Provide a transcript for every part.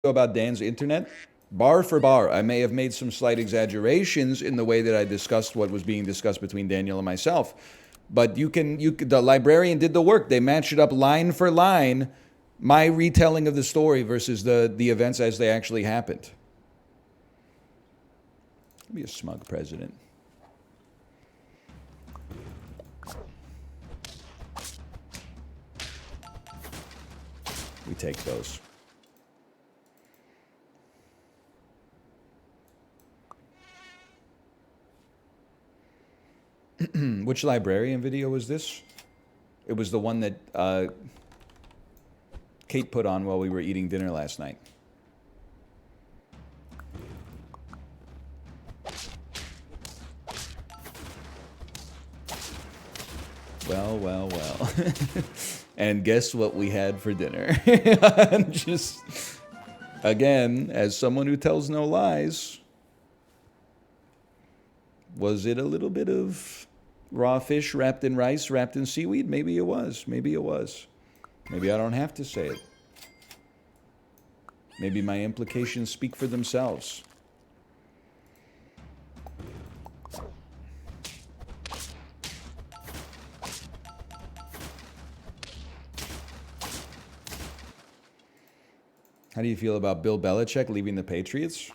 about Dan's internet, bar for bar, I may have made some slight exaggerations in the way that I discussed what was being discussed between Daniel and myself. But the librarian did the work. They matched it up line for line, my retelling of the story versus the events as they actually happened. Be a smug president. We take those. Which librarian video was this? It was the one that Kate put on while we were eating dinner last night. Well. And guess what we had for dinner? Just, again, as someone who tells no lies, was it a little bit of raw fish wrapped in rice, wrapped in seaweed? Maybe it was. Maybe it was. Maybe I don't have to say it. Maybe my implications speak for themselves. How do you feel about Bill Belichick leaving the Patriots?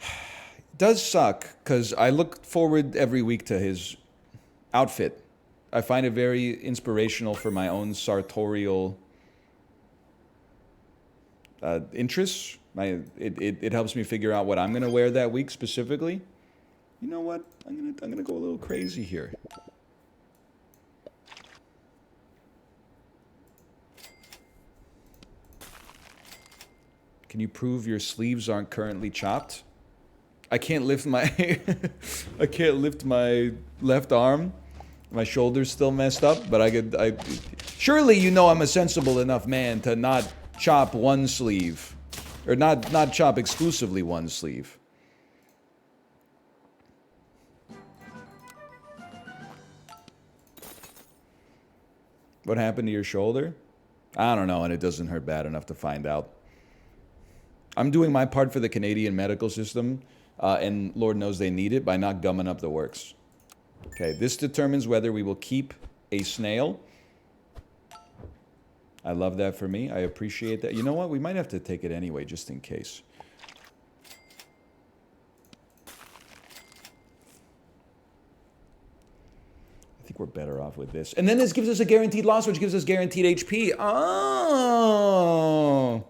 It does suck, because I look forward every week to his outfit. I find it very inspirational for my own sartorial interests. It helps me figure out what I'm going to wear that week specifically. You know what? I'm gonna go a little crazy here. Can you prove your sleeves aren't currently chopped? I can't lift my I can't lift my left arm. My shoulder's still messed up, but surely you know I'm a sensible enough man to not chop one sleeve, or not chop exclusively one sleeve. What happened to your shoulder? I don't know, and it doesn't hurt bad enough to find out. I'm doing my part for the Canadian medical system, and Lord knows they need it, by not gumming up the works. Okay, this determines whether we will keep a snail. I love that for me. I appreciate that. You know what? We might have to take it anyway, just in case. I think we're better off with this. And then this gives us a guaranteed loss, which gives us guaranteed HP. Oh!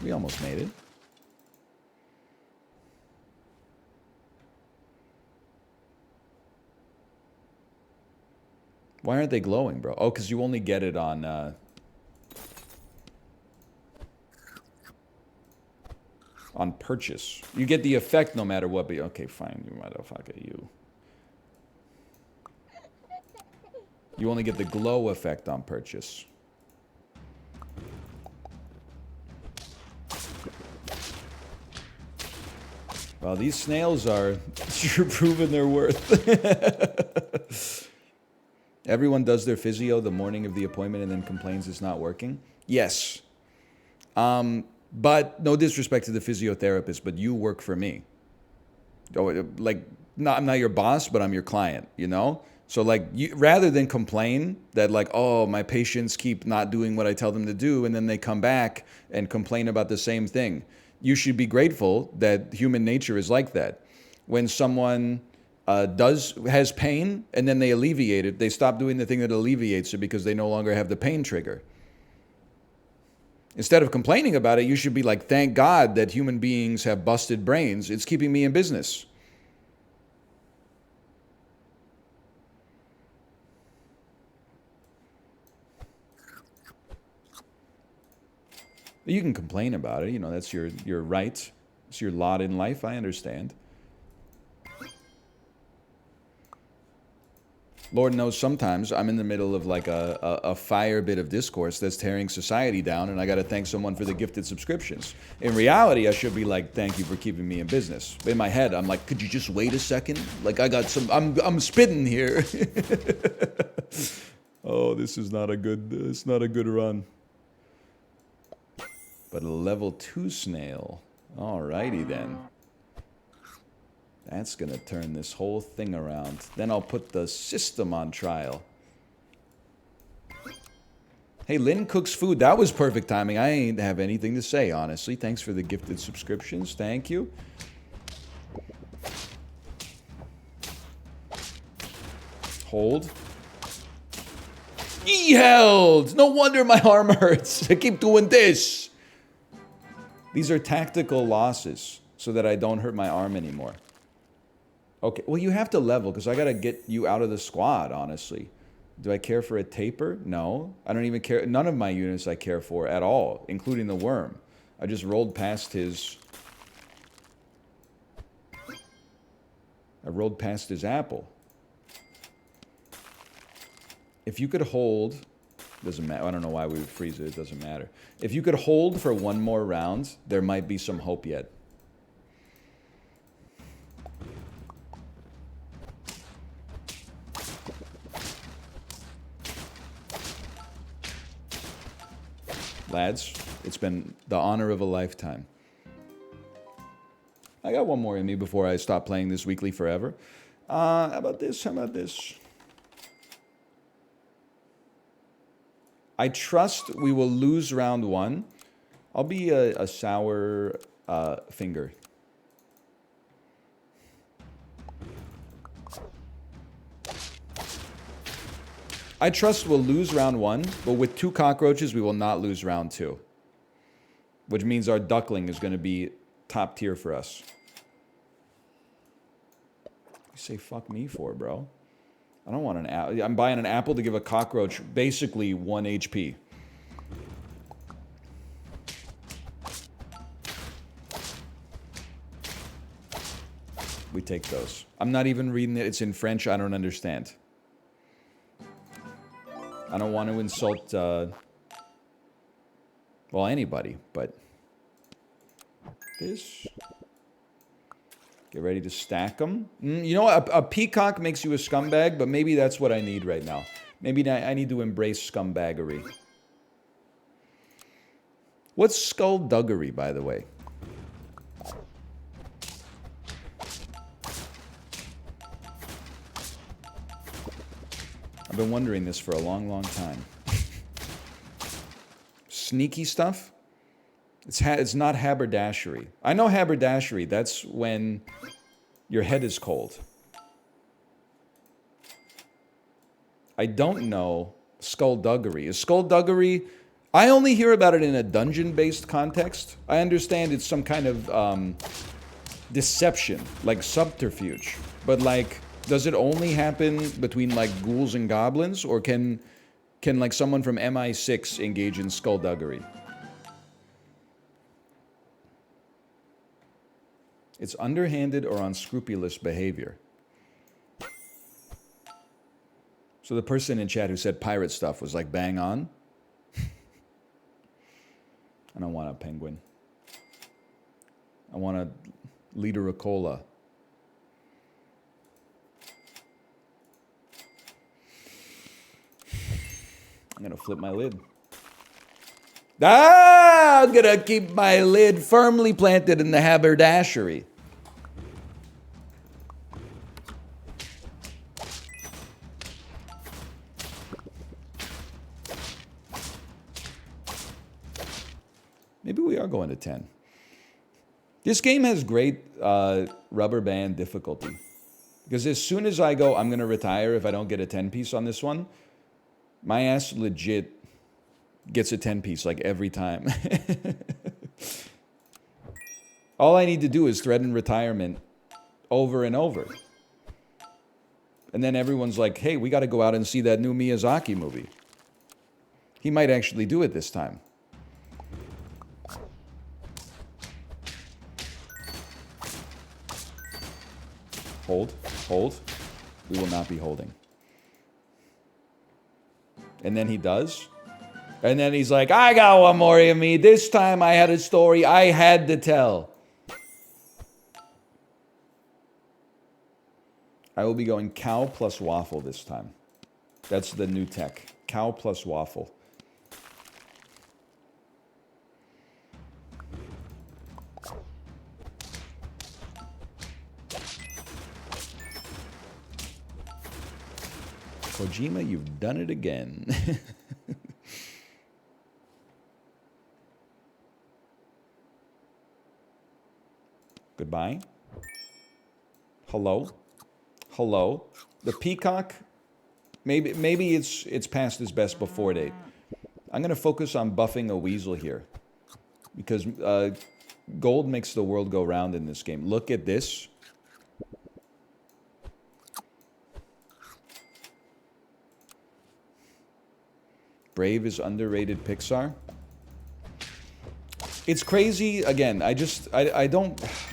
We almost made it. Why aren't they glowing, bro? Oh, because you only get it on purchase. You get the effect no matter what, but okay, fine, you motherfucker, you. You only get the glow effect on purchase. Well, these snails are sure proving their worth. Everyone does their physio the morning of the appointment and then complains it's not working. Yes. But no disrespect to the physiotherapist, but you work for me. Like, I'm not your boss, but I'm your client, you know? So, like, rather than complain that, like, oh, my patients keep not doing what I tell them to do, and then they come back and complain about the same thing, you should be grateful that human nature is like that. When someone has pain and then they alleviate it, they stop doing the thing that alleviates it because they no longer have the pain trigger. Instead of complaining about it, you should be like, thank God that human beings have busted brains. It's keeping me in business. You can complain about it. You know, that's your right. It's your lot in life. I understand. Lord knows sometimes I'm in the middle of like a fire bit of discourse that's tearing society down, and I got to thank someone for the gifted subscriptions. In reality, I should be like, thank you for keeping me in business. But in my head, I'm like, could you just wait a second? Like I got some, I'm spitting here. Oh, this is not a good, it's not a good run. But a level 2 snail. Alrighty then. That's gonna turn this whole thing around. Then I'll put the system on trial. Hey, Lynn cooks food. That was perfect timing. I ain't have anything to say, honestly. Thanks for the gifted subscriptions. Thank you. Hold. Ye held! No wonder my arm hurts. I keep doing this. These are tactical losses so that I don't hurt my arm anymore. Okay, well, you have to level because I got to get you out of the squad, honestly. Do I care for a taper? No. I don't even care. None of my units I care for at all, including the worm. I just rolled past his... I rolled past his apple. If you could hold... Doesn't matter. I don't know why we would freeze it. It doesn't matter. If you could hold for one more round, there might be some hope yet. Lads, it's been the honor of a lifetime. I got one more in me before I stop playing this weekly forever. How about this? How about this? I trust we will lose round 1. I'll be a sour finger. I trust we'll lose round 1, but with 2 cockroaches, we will not lose round 2. Which means our duckling is going to be top tier for us. You say fuck me for, bro? I don't want an apple. I'm buying an apple to give a cockroach basically 1 HP. We take those. I'm not even reading it. It's in French. I don't understand. I don't want to insult, well, anybody, but this. Get ready to stack them. You know what? A peacock makes you a scumbag, but maybe that's what I need right now. Maybe I need to embrace scumbaggery. What's skullduggery, by the way? I've been wondering this for a long, long time. Sneaky stuff? It's not haberdashery. I know haberdashery. That's when your head is cold. I don't know skullduggery. Is skullduggery... I only hear about it in a dungeon-based context. I understand it's some kind of deception, like subterfuge. But like... Does it only happen between, like, ghouls and goblins? Or can like, someone from MI6 engage in skullduggery? It's underhanded or unscrupulous behavior. So the person in chat who said pirate stuff was, like, bang on? I don't want a penguin. I want a liter of cola. I'm gonna flip my lid. I'm gonna keep my lid firmly planted in the haberdashery. Maybe we are going to 10. This game has great rubber band difficulty. Because as soon as I go, I'm gonna retire if I don't get a 10-piece on this one. My ass legit gets a 10-piece, like, every time. All I need to do is threaten retirement over and over. And then everyone's like, hey, we got to go out and see that new Miyazaki movie. He might actually do it this time. Hold. Hold. We will not be holding. And then he does. And then he's like, I got one more in me. This time I had a story I had to tell. I will be going cow plus waffle this time. That's the new tech. Cow plus waffle. Kojima, you've done it again. Goodbye. Hello. Hello. The peacock, maybe it's past its best before date. I'm going to focus on buffing a weasel here. Because gold makes the world go round in this game. Look at this. Brave is underrated Pixar. It's crazy. Again, I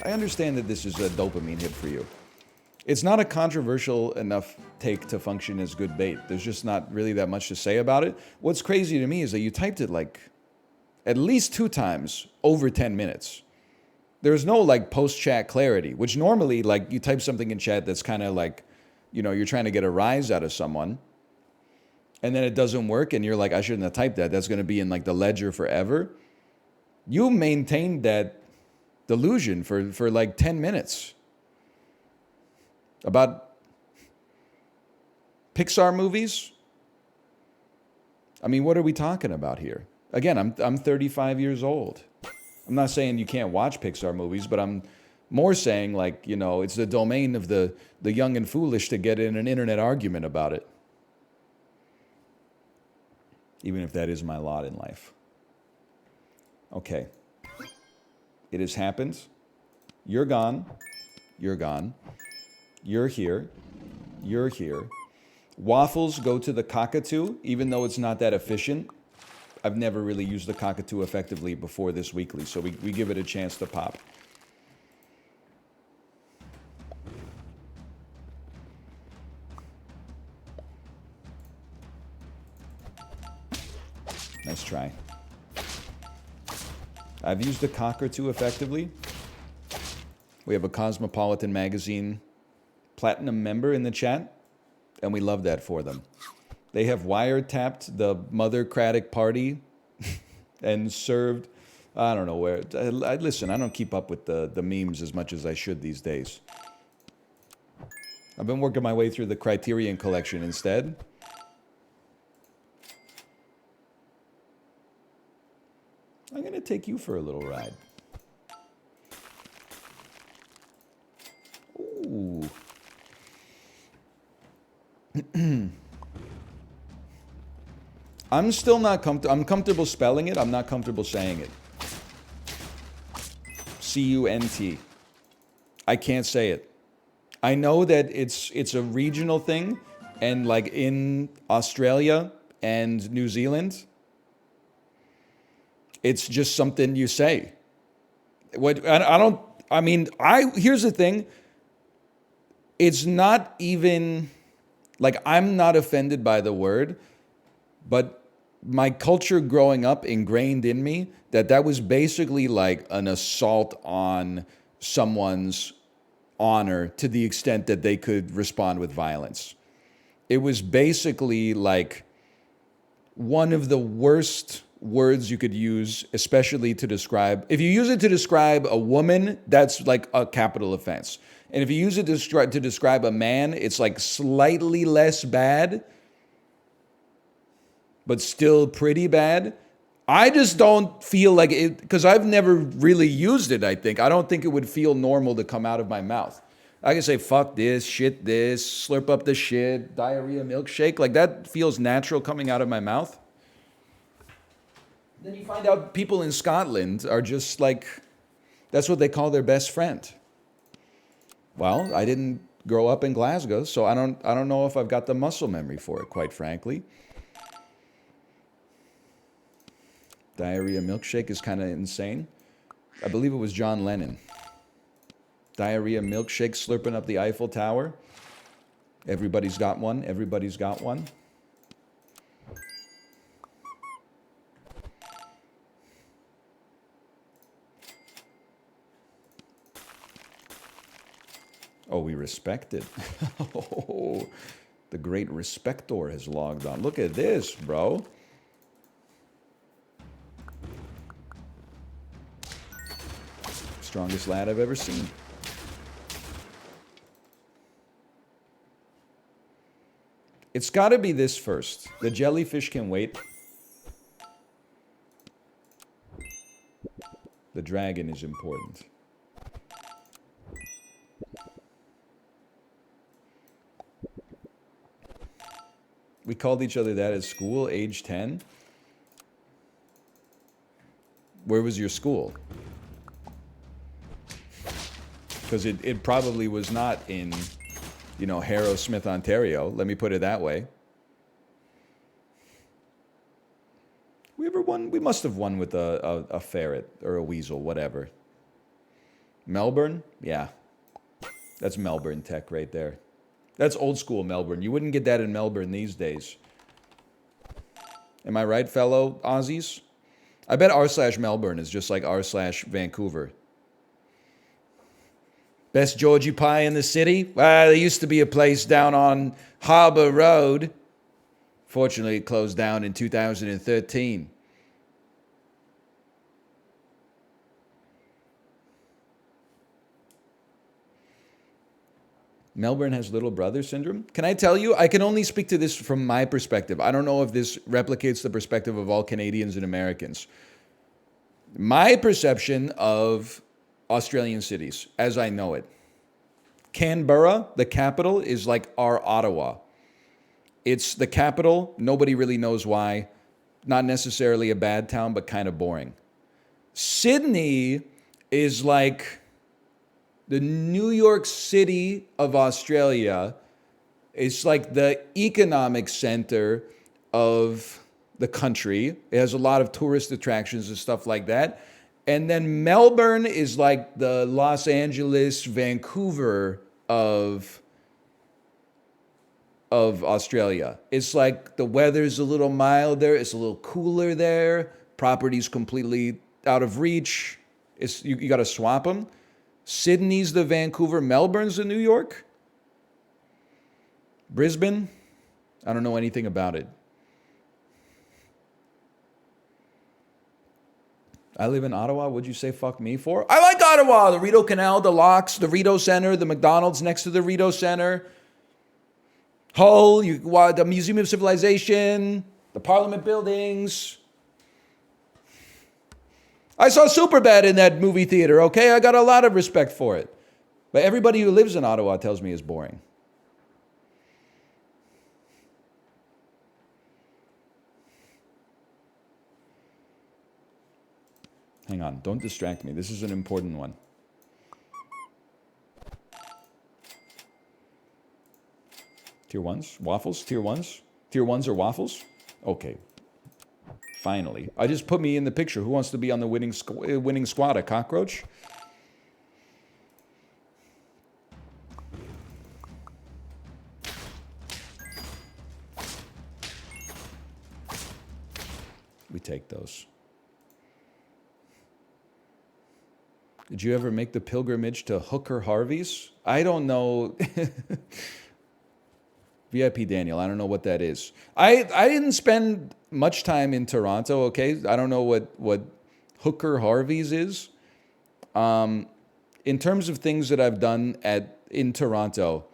understand that this is a dopamine hit for you. It's not a controversial enough take to function as good bait. There's just not really that much to say about it. What's crazy to me is that you typed it like at least 2 times over 10 minutes. There's no like post-chat clarity, which normally like you type something in chat that's kind of like, you know, you're trying to get a rise out of someone. And then it doesn't work and you're like, I shouldn't have typed that. That's going to be in like the ledger forever. You maintained that delusion for like 10 minutes. About Pixar movies? I mean, what are we talking about here? Again, I'm 35 years old. I'm not saying you can't watch Pixar movies, but I'm more saying like, you know, it's the domain of the young and foolish to get in an internet argument about it. Even if that is my lot in life. Okay. It has happened. You're gone. You're gone. You're here. You're here. Waffles go to the cockatoo, even though it's not that efficient. I've never really used the cockatoo effectively before this weekly, so we give it a chance to pop. Nice try. I've used the cockatoo effectively. We have a Cosmopolitan magazine platinum member in the chat, and we love that for them. They have wiretapped the Mothercratic Party and served, I don't know where. Listen, I don't keep up with the memes as much as I should these days. I've been working my way through the Criterion collection instead. I'm going to take you for a little ride. Ooh. I'm still not comfortable. I'm comfortable spelling it. I'm not comfortable saying it. C-U-N-T. I can't say it. I know that it's a regional thing, and like in Australia and New Zealand, it's just something you say. What I don't. I mean, here's the thing. It's not even like I'm not offended by the word, but my culture growing up ingrained in me that was basically like an assault on someone's honor to the extent that they could respond with violence. It was basically like one of the worst words you could use, especially to describe. If you use it to describe a woman, that's like a capital offense. And if you use it to describe a man, it's like slightly less bad, but still pretty bad. I just don't feel like it, because I've never really used it, I think. I don't think it would feel normal to come out of my mouth. I can say, fuck this, shit this, slurp up the shit, diarrhea milkshake. Like that feels natural coming out of my mouth. Then you find out people in Scotland are just like, that's what they call their best friend. Well, I didn't grow up in Glasgow, so I don't know if I've got the muscle memory for it, quite frankly. Diarrhea milkshake is kind of insane. I believe it was John Lennon. Diarrhea milkshake slurping up the Eiffel Tower. Everybody's got one. Everybody's got one. Oh, we respect it. Oh, the great respector has logged on. Look at this, bro. Strongest lad I've ever seen. It's got to be this first. The jellyfish can wait. The dragon is important. We called each other that at school, age 10. Where was your school? Because it probably was not in, you know, Harrow-Smith, Ontario. Let me put it that way. We ever won? We must have won with a ferret or a weasel, whatever. Melbourne? Yeah. That's Melbourne tech right there. That's old school Melbourne. You wouldn't get that in Melbourne these days. Am I right, fellow Aussies? I bet r/Melbourne is just like r/Vancouver. Best Georgie pie in the city? Well, there used to be a place down on Harbour Road. Fortunately, it closed down in 2013. Melbourne has little brother syndrome. Can I tell you, I can only speak to this from my perspective. I don't know if this replicates the perspective of all Canadians and Americans. My perception of Australian cities, as I know it. Canberra, the capital, is like our Ottawa. It's the capital. Nobody really knows why. Not necessarily a bad town, but kind of boring. Sydney is like the New York City of Australia. It's like the economic center of the country. It has a lot of tourist attractions and stuff like that. And then Melbourne is like the Los Angeles, Vancouver of Australia. It's like the weather's a little milder. It's a little cooler there. Property's completely out of reach. You got to swap them. Sydney's the Vancouver. Melbourne's the New York. Brisbane, I don't know anything about it. I live in Ottawa. What'd you say fuck me for? I like Ottawa. The Rideau Canal, the locks, the Rideau Centre, the McDonald's next to the Rideau Centre. Hull, the Museum of Civilization, the Parliament buildings. I saw Superbad in that movie theater, okay? I got a lot of respect for it. But everybody who lives in Ottawa tells me it's boring. Hang on, don't distract me. This is an important one. Tier 1s? Waffles? Tier 1s? Tier 1s are waffles? Okay. Finally. I just put me in the picture. Who wants to be on the winning squad? A cockroach? We take those. Did you ever make the pilgrimage to Hooker Harvey's? I don't know. VIP Daniel, I don't know what that is. I didn't spend much time in Toronto, okay? I don't know what Hooker Harvey's is. In terms of things that I've done in Toronto,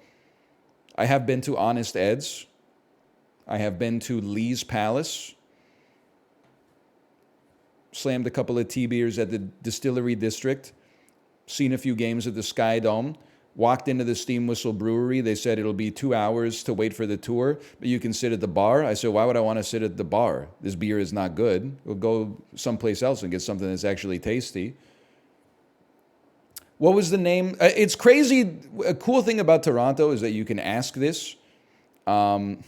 I have been to Honest Ed's. I have been to Lee's Palace. Slammed a couple of tea-beers at the Distillery District. Seen a few games at the Sky Dome. Walked into the Steam Whistle Brewery. They said it'll be 2 hours to wait for the tour, but you can sit at the bar. I said, why would I want to sit at the bar? This beer is not good. We'll go someplace else and get something that's actually tasty. What was the name? It's crazy. A cool thing about Toronto is that you can ask this, and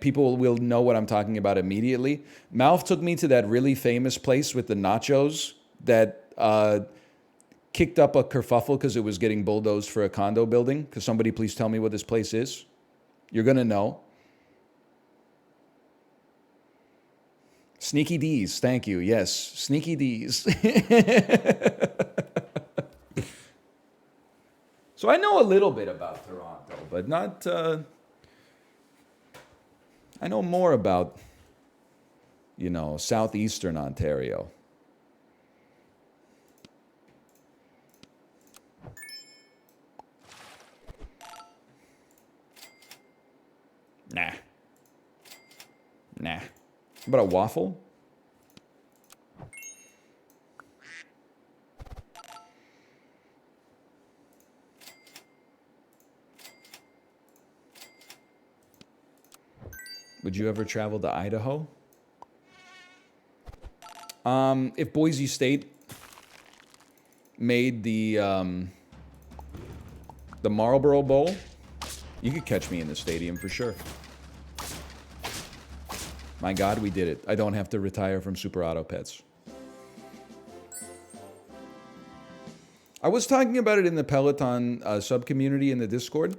people will know what I'm talking about immediately. Malf took me to that really famous place with the nachos that kicked up a kerfuffle because it was getting bulldozed for a condo building. Could somebody please tell me what this place is? You're going to know. Sneaky D's. Thank you. Yes. Sneaky D's. So So I know a little bit about Toronto, but not. I know more about, southeastern Ontario. Nah. How about a waffle? Would you ever travel to Idaho? If Boise State made the Marlboro Bowl, you could catch me in the stadium for sure. My God, we did it. I don't have to retire from Super Auto Pets. I was talking about it in the Peloton sub-community in the Discord.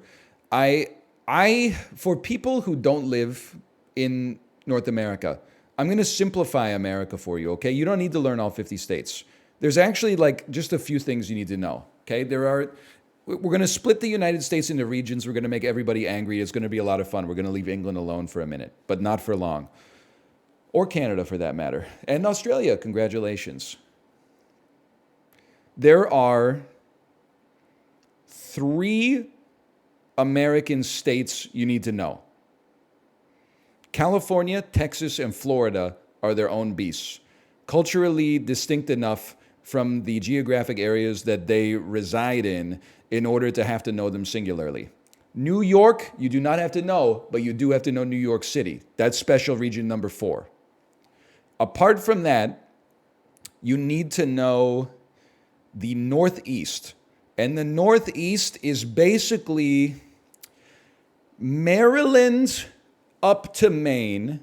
For people who don't live in North America, I'm going to simplify America for you, okay? You don't need to learn all 50 states. There's actually just a few things you need to know, okay? We're going to split the United States into regions. We're going to make everybody angry. It's going to be a lot of fun. We're going to leave England alone for a minute, but not for long. Or Canada, for that matter. And Australia, congratulations. There are 3 American states you need to know. California, Texas, and Florida are their own beasts, culturally distinct enough from the geographic areas that they reside in order to have to know them singularly. New York, you do not have to know, but you do have to know New York City. That's special region number 4. Apart from that, you need to know the Northeast. And the Northeast is basically Maryland up to Maine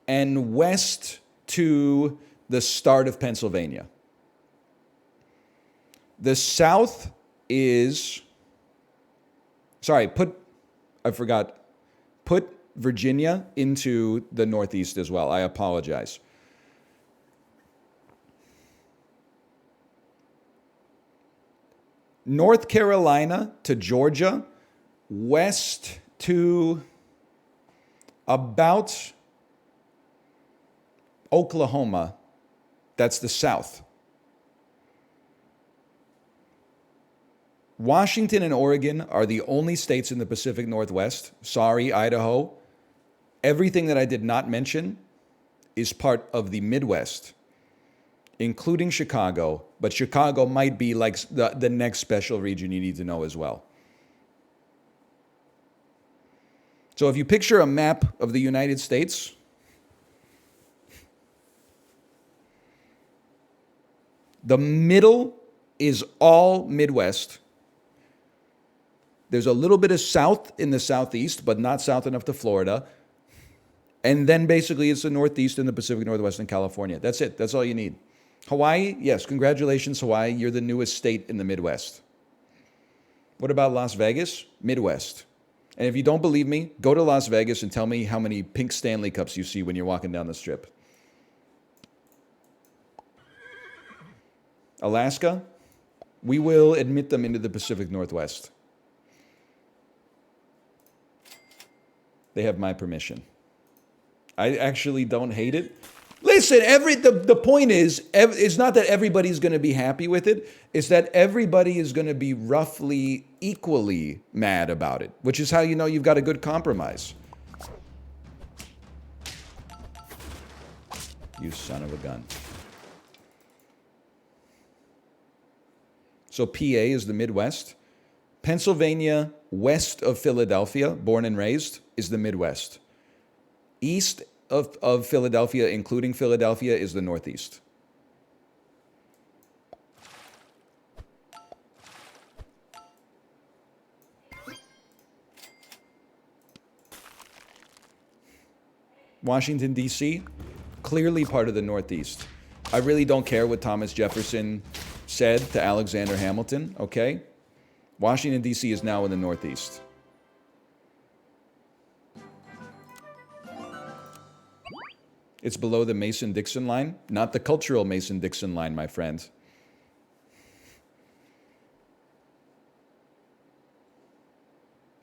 and west to the start of Pennsylvania. The South is, put Virginia into the Northeast as well. I apologize. North Carolina to Georgia, west to about Oklahoma, that's the South. Washington and Oregon are the only states in the Pacific Northwest. Sorry, Idaho. Everything that I did not mention is part of the Midwest, including Chicago, but Chicago might be like the next special region you need to know as well. So if you picture a map of the United States, the middle is all Midwest. There's a little bit of south in the southeast, but not south enough to Florida. And then basically it's the Northeast and the Pacific Northwest and California. That's it. That's all you need. Hawaii, yes, congratulations, Hawaii. You're the newest state in the Midwest. What about Las Vegas? Midwest. And if you don't believe me, go to Las Vegas and tell me how many pink Stanley Cups you see when you're walking down the strip. Alaska, we will admit them into the Pacific Northwest. They have my permission. I actually don't hate it. Listen, the point is, it's not that everybody's going to be happy with it. It's that everybody is going to be roughly equally mad about it, which is how you know you've got a good compromise. You son of a gun. So PA is the Midwest. Pennsylvania, west of Philadelphia, born and raised, is the Midwest. East of Philadelphia, including Philadelphia, is the Northeast. Washington, D.C., clearly part of the Northeast. I really don't care what Thomas Jefferson said to Alexander Hamilton, okay? Washington, D.C. is now in the Northeast. It's below the Mason-Dixon line, not the cultural Mason-Dixon line, my friend.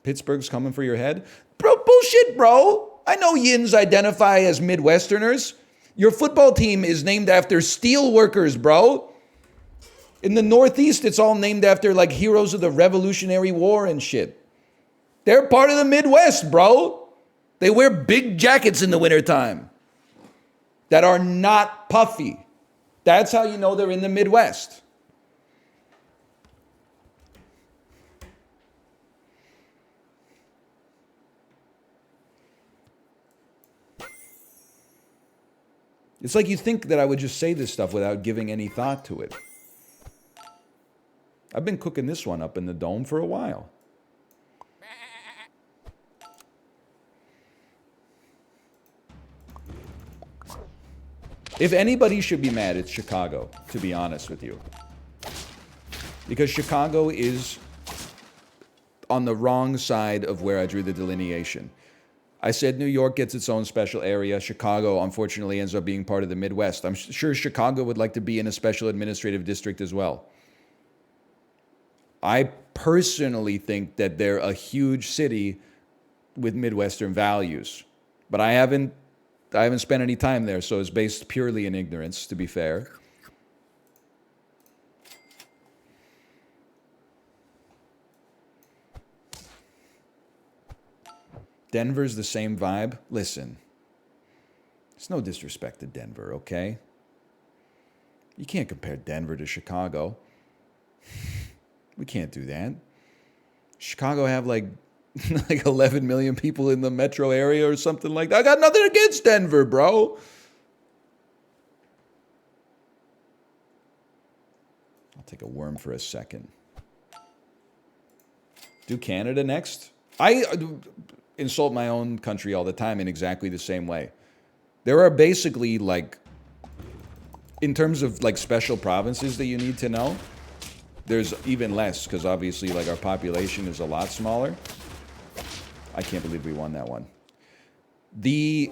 Pittsburgh's coming for your head? Bro, bullshit, bro. I know yins identify as Midwesterners. Your football team is named after steel workers, bro. In the Northeast, it's all named after like heroes of the Revolutionary War and shit. They're part of the Midwest, bro. They wear big jackets in the wintertime that are not puffy. That's how you know they're in the Midwest. It's like you think that I would just say this stuff without giving any thought to it. I've been cooking this one up in the dome for a while. If anybody should be mad, it's Chicago, to be honest with you. Because Chicago is on the wrong side of where I drew the delineation. I said New York gets its own special area. Chicago, unfortunately, ends up being part of the Midwest. I'm sure Chicago would like to be in a special administrative district as well. I personally think that they're a huge city with Midwestern values. But I haven't spent any time there, so it's based purely in ignorance, to be fair. Denver's the same vibe. Listen, it's no disrespect to Denver, okay? You can't compare Denver to Chicago. We can't do that. Chicago have like 11 million people in the metro area or something like that. I got nothing against Denver, bro. I'll take a worm for a second. Do Canada next? I insult my own country all the time in exactly the same way. There are basically like, in terms of like special provinces that you need to know, there's even less because obviously like our population is a lot smaller. I can't believe we won that one. The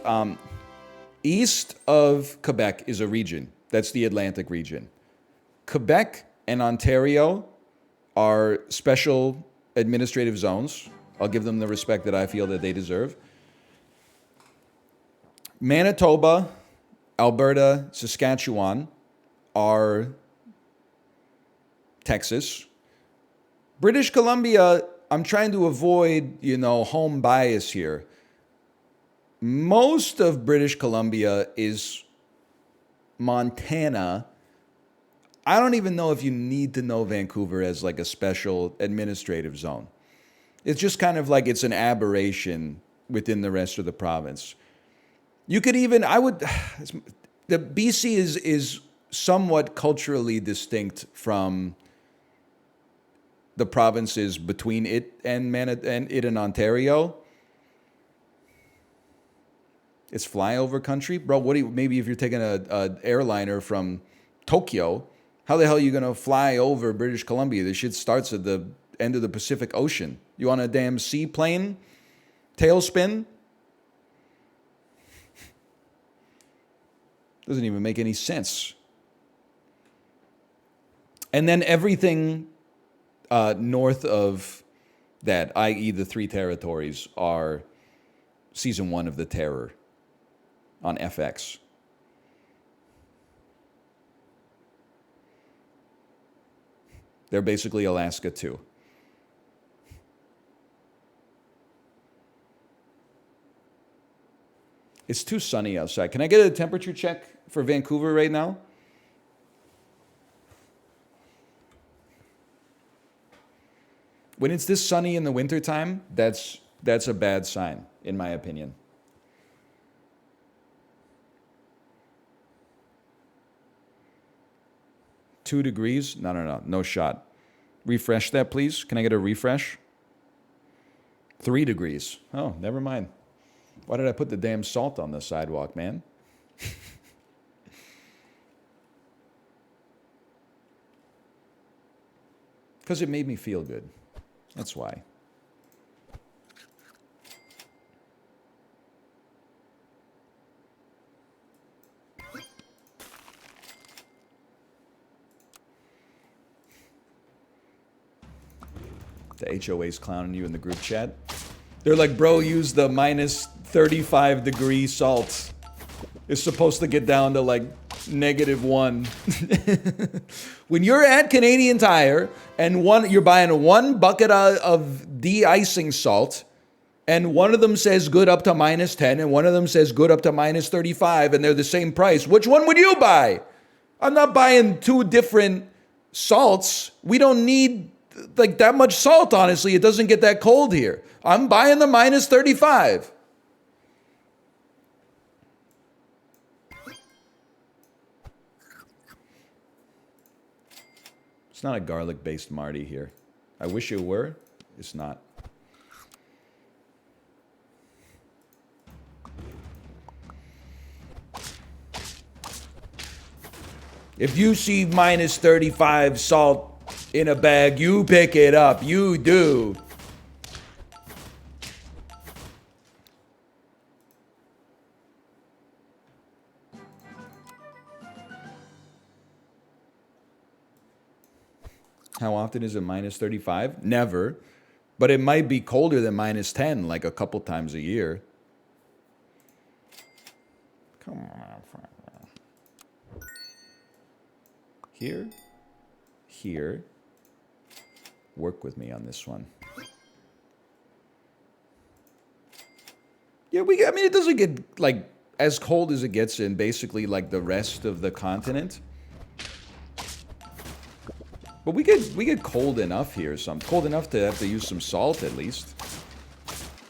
east of Quebec is a region. That's the Atlantic region. Quebec and Ontario are special administrative zones. I'll give them the respect that I feel that they deserve. Manitoba, Alberta, Saskatchewan are Texas. British Columbia, I'm trying to avoid, home bias here. Most of British Columbia is Montana. I don't even know if you need to know Vancouver as like a special administrative zone. It's just kind of like it's an aberration within the rest of the province. You could even, the BC is somewhat culturally distinct from the provinces between it and Ontario. It's flyover country, bro. Maybe if you're taking a airliner from Tokyo, how the hell are you gonna fly over British Columbia? This shit starts at the end of the Pacific Ocean. You on a damn seaplane? Tailspin? Doesn't even make any sense. And then everything north of that, i.e. the three territories, are season 1 of The Terror on FX. They're basically Alaska too. It's too sunny outside. Can I get a temperature check for Vancouver right now? When it's this sunny in the wintertime, that's a bad sign, in my opinion. Two degrees? No shot. Refresh that, please. Can I get a refresh? 3 degrees. Oh, never mind. Why did I put the damn salt on the sidewalk, man? Because it made me feel good. That's why. The HOA's clowning you in the group chat. They're like, bro, use the minus 35 degree salt. It's supposed to get down to like -1. When you're at Canadian Tire and you're buying one bucket of de-icing salt, and one of them says good up to -10, and one of them says good up to -35, and they're the same price, which one would you buy? I'm not buying two different salts. We don't need like that much salt, honestly. It doesn't get that cold here. I'm buying the -35. It's not a garlic-based Marty here. I wish it were. It's not. If you see -35 salt in a bag, you pick it up. You do. How often is it -35? Never. But it might be colder than -10, like a couple times a year. Come on. Here. Work with me on this one. Yeah, I mean, it doesn't get like as cold as it gets in basically like the rest of the continent. But we get cold enough here, cold enough to have to use some salt at least.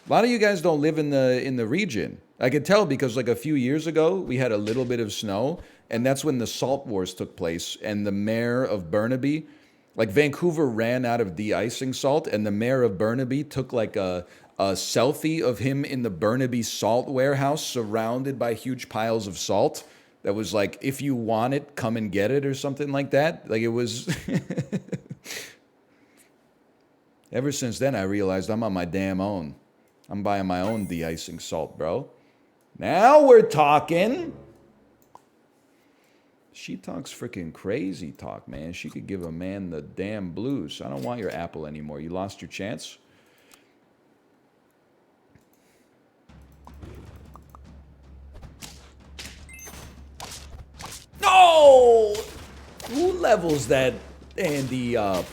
A lot of you guys don't live in the region. I could tell because like a few years ago we had a little bit of snow, and that's when the salt wars took place, and the mayor of Burnaby, like Vancouver ran out of de-icing salt, and the mayor of Burnaby took like a selfie of him in the Burnaby salt warehouse surrounded by huge piles of salt. That was like, if you want it, come and get it or something like that. Like it was... Ever since then, I realized I'm on my damn own. I'm buying my own de-icing salt, bro. Now we're talking. She talks freaking crazy talk, man. She could give a man the damn blues. I don't want your apple anymore. You lost your chance. No! Who levels that Andy up?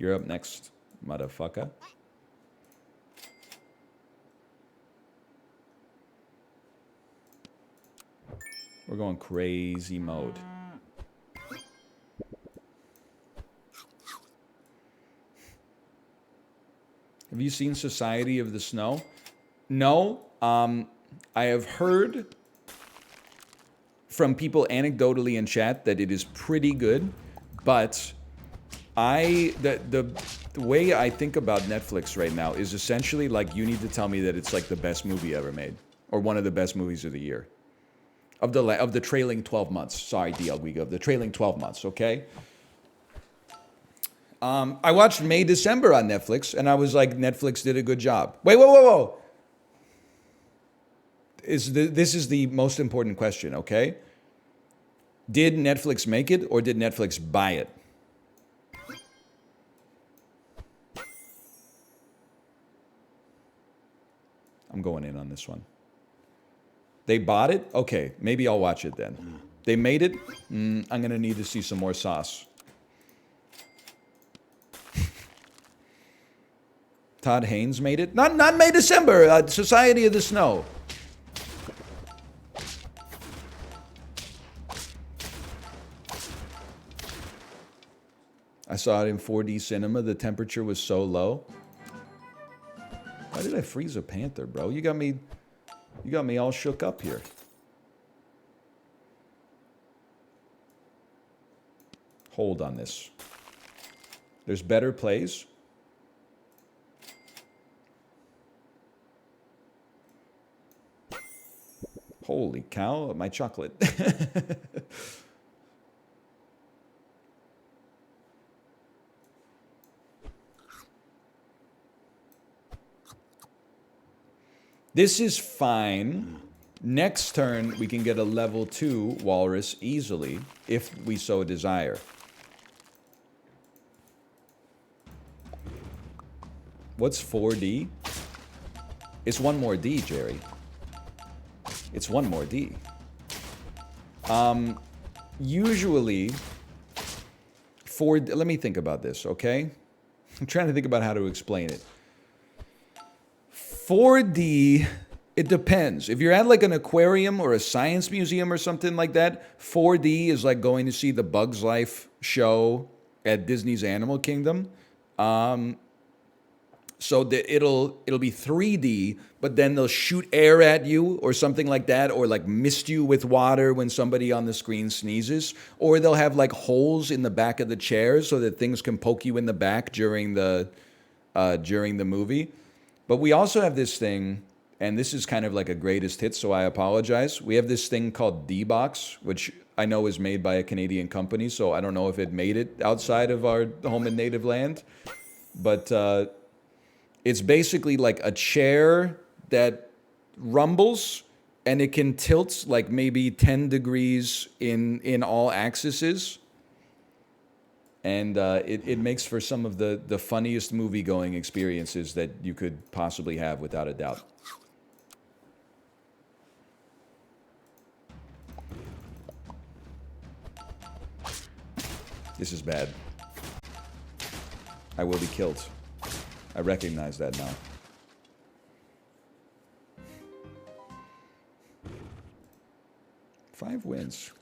You're up next, motherfucker. We're going crazy mode. Have you seen Society of the Snow? No. I have heard from people anecdotally in chat that it is pretty good, but the way I think about Netflix right now is essentially like you need to tell me that it's like the best movie ever made, or one of the best movies of the year, of the trailing 12 months. Sorry, DL, of the trailing 12 months. Okay. I watched May December on Netflix, and I was like, Netflix did a good job. Wait, whoa. This is the most important question. Okay. Did Netflix make it, or did Netflix buy it? I'm going in on this one. They bought it? Okay, maybe I'll watch it then. They made it? I'm going to need to see some more sauce. Todd Haynes made it? Not May December, Society of the Snow. I saw it in 4D cinema. The temperature was so low. Why did I freeze a panther, bro? You got me all shook up here. Hold on this. There's better plays. Holy cow, my chocolate. This is fine. Next turn, we can get a level 2 walrus easily, if we so desire. What's 4D? It's one more D, Jerry. It's one more D. Usually, let me think about this, okay? I'm trying to think about how to explain it. 4D, it depends. If you're at like an aquarium or a science museum or something like that, 4D is like going to see the Bugs Life show at Disney's Animal Kingdom. So it'll be 3D, but then they'll shoot air at you or something like that, or like mist you with water when somebody on the screen sneezes, or they'll have like holes in the back of the chairs so that things can poke you in the back during the movie. But we also have this thing, and this is kind of like a greatest hit, so I apologize. We have this thing called D-Box, which I know is made by a Canadian company, so I don't know if it made it outside of our home and native land, but it's basically like a chair that rumbles, and it can tilt like maybe 10 degrees in all axes. And it makes for some of the funniest movie-going experiences that you could possibly have, without a doubt. This is bad. I will be killed. I recognize that now. Five wins.